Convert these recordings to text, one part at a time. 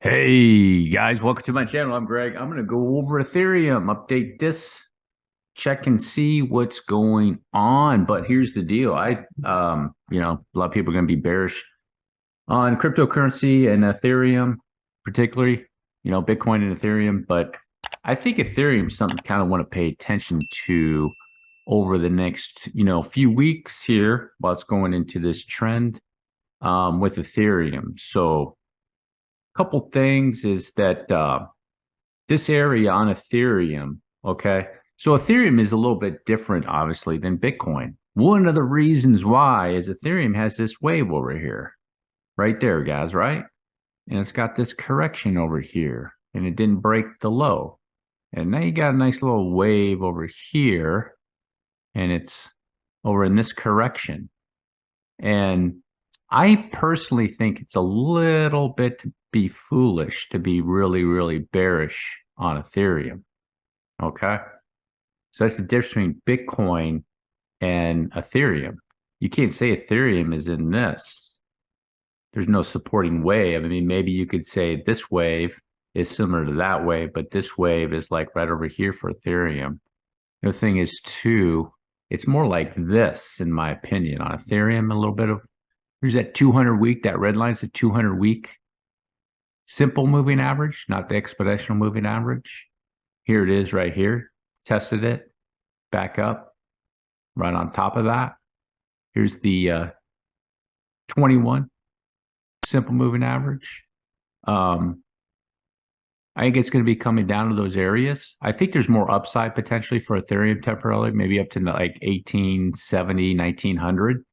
Hey guys, welcome to my channel. I'm Greg. I'm going to go over Ethereum, update this, check and see what's going on. But here's the deal. A lot of people are going to be bearish on cryptocurrency and Ethereum, particularly, Bitcoin and Ethereum. But I think Ethereum is something kind of want to pay attention to over the next, few weeks here while it's going into this trend with Ethereum. So couple things is that this area on Ethereum, okay? So Ethereum is a little bit different, obviously, than Bitcoin. One of the reasons why is Ethereum has this wave over here, right there, guys, right? And it's got this correction over here, and it didn't break the low. And now you got a nice little wave over here, and it's over in this correction. And I personally think it's a little bit to be foolish to be really, really bearish on Ethereum. Okay. So that's the difference between Bitcoin and Ethereum. You can't say Ethereum is in this. There's no supporting wave. I mean, maybe you could say this wave is similar to that wave, but this wave is like right over here for Ethereum. The thing is, too, it's more like this, in my opinion, on Ethereum, a little bit of. Here's that 200 week, that red line's a 200 week simple moving average, not the exponential moving average. Here it is right here. Tested it, back up, right on top of that. Here's the 21 simple moving average. I think it's going to be coming down to those areas. I think there's more upside potentially for Ethereum temporarily, maybe up to like 1870, 1900.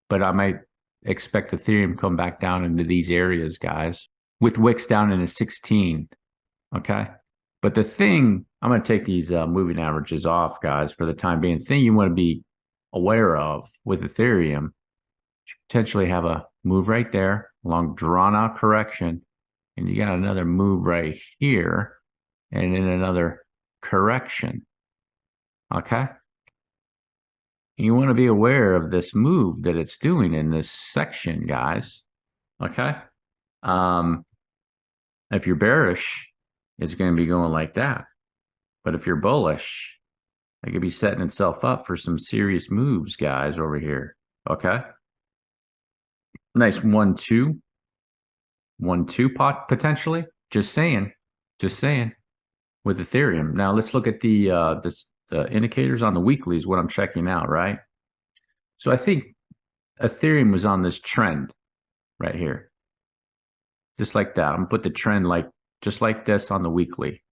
But I might expect Ethereum to come back down into these areas, guys, with wicks down into 16. Okay. But the thing, I'm going to take these moving averages off, guys, for the time being. The thing you want to be aware of with Ethereum, you potentially have a move right there, long drawn out correction, and you got another move right here, and then another correction. Okay. You want to be aware of this move that it's doing in this section, guys. Okay. If you're bearish, it's going to be going like that. But if you're bullish, it could be setting itself up for some serious moves, guys, over here. Okay. Nice 1-2. 1-2 pot potentially. Just saying. Just saying. With Ethereum. Now let's look at the indicators on the weekly is what I'm checking out, right? So I think Ethereum was on this trend right here. Just like that. I'm gonna put the trend like just like this on the weekly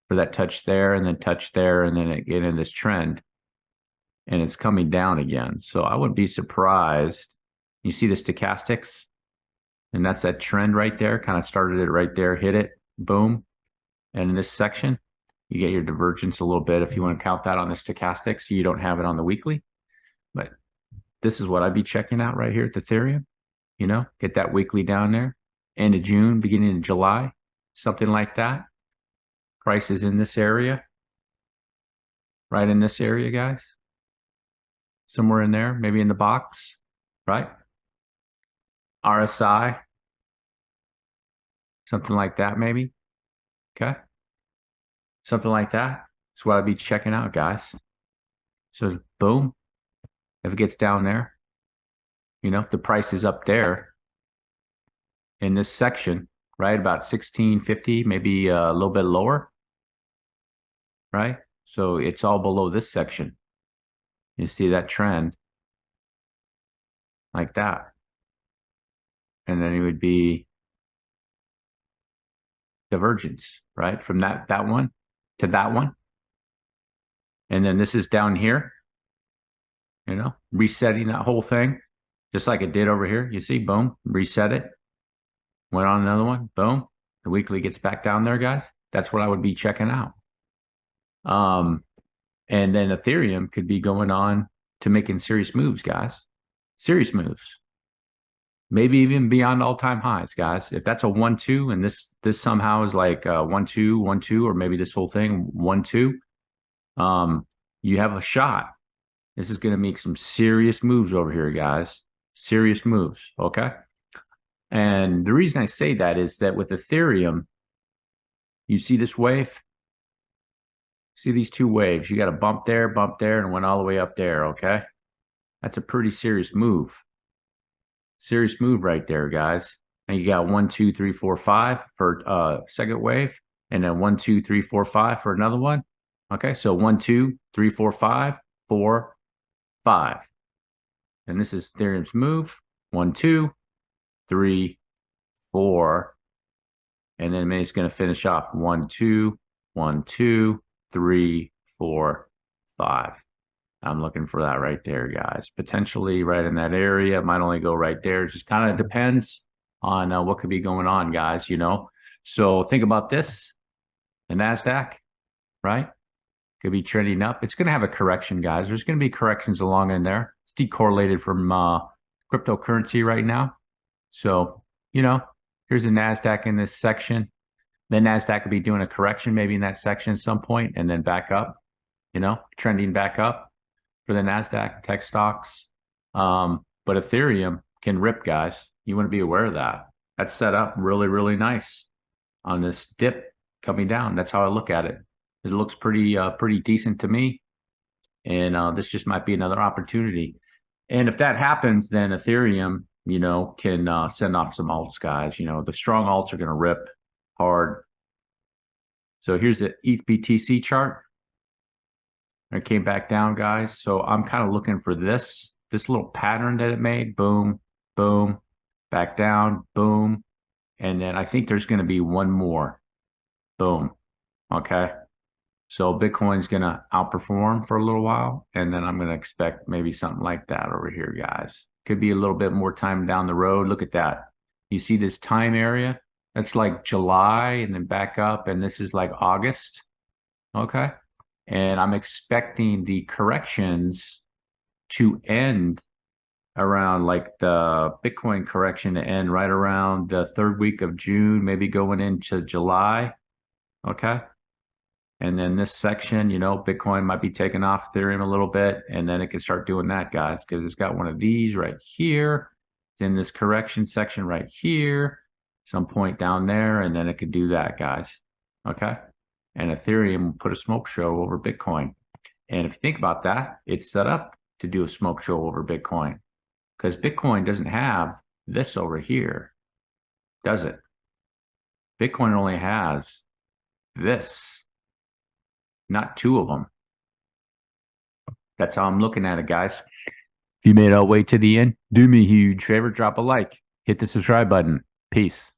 for that touch there and then touch there and then it get in this trend and it's coming down again. So I wouldn't be surprised. You see the stochastics and that's that trend right there. Kind of started it right there, hit it, boom. And in this section, you get your divergence a little bit if you want to count that on the stochastics. You don't have it on the weekly, but this is what I'd be checking out right here at Ethereum. Get that weekly down there. End of June, beginning of July, something like that. Price is in this area, right in this area, guys. Somewhere in there, maybe in the box, right? RSI, something like that, maybe. Okay. Something like that. That's what I'd be checking out, guys. So boom. If it gets down there, if the price is up there in this section, right? About 1650, maybe a little bit lower, right? So it's all below this section. You see that trend like that. And then it would be divergence, right? From that one to that one. And then this is down here, resetting that whole thing, just like it did over here. You see, boom, reset it. Went on another one, boom. The weekly gets back down there, guys. That's what I would be checking out. And then Ethereum could be going on to making serious moves, guys. Serious moves. Maybe even beyond all-time highs, guys. If that's a 1-2 and this somehow is like 1-2, 1-2, or maybe this whole thing 1-2, you have a shot. This is going to make some serious moves over here, guys. Serious moves, okay? And the reason I say that is that with Ethereum, you see this wave? See these two waves? You got a bump there, and went all the way up there, okay? That's a pretty serious move. Serious move right there, guys. And you got 1, 2, 3, 4, 5 for second wave, and then 1, 2, 3, 4, 5 for another one. Okay, so 1, 2, 3, 4, 5, 4, 5. And this is Ethereum's move. 1, 2, 3, 4. And then it's going to finish off 1, 2, 1, 2, 3, 4, 5. I'm looking for that right there, guys. Potentially right in that area. It might only go right there. It just kind of depends on what could be going on, guys, you know. So think about this. The NASDAQ, right? Could be trending up. It's going to have a correction, guys. There's going to be corrections along in there. It's decorrelated from cryptocurrency right now. So, you know, here's the NASDAQ in this section. Then NASDAQ could be doing a correction maybe in that section at some point and then back up, you know, trending back up for the NASDAQ tech stocks. But Ethereum can rip, guys. You want to be aware of that. That's set up really, really nice on this dip coming down. That's how I look at it. It looks pretty decent to me. And this just might be another opportunity. And if that happens, then Ethereum, you know, can send off some alts, guys. You know, the strong alts are going to rip hard. So here's the ETH BTC chart. It came back down, guys. So I'm kind of looking for this little pattern that it made. Boom, boom, back down, boom. And then I think there's going to be one more. Boom. Okay. So Bitcoin's going to outperform for a little while. And then I'm going to expect maybe something like that over here, guys. Could be a little bit more time down the road. Look at that. You see this time area? That's like July and then back up. And this is like August. Okay. And I'm expecting the corrections to end around like the Bitcoin correction to end right around the third week of June, maybe going into July. Okay. And then this section, you know, Bitcoin might be taking off Ethereum a little bit, and then it can start doing that, guys, because it's got one of these right here. Then this correction section right here, some point down there, and then it could do that, guys. Okay. And Ethereum will put a smoke show over Bitcoin. And if you think about that, it's set up to do a smoke show over Bitcoin because Bitcoin doesn't have this over here, does it? Bitcoin only has this, not two of them. That's how I'm looking at it, guys. If you made it all the way to the end, do me a huge favor, drop a like, hit the subscribe button. Peace.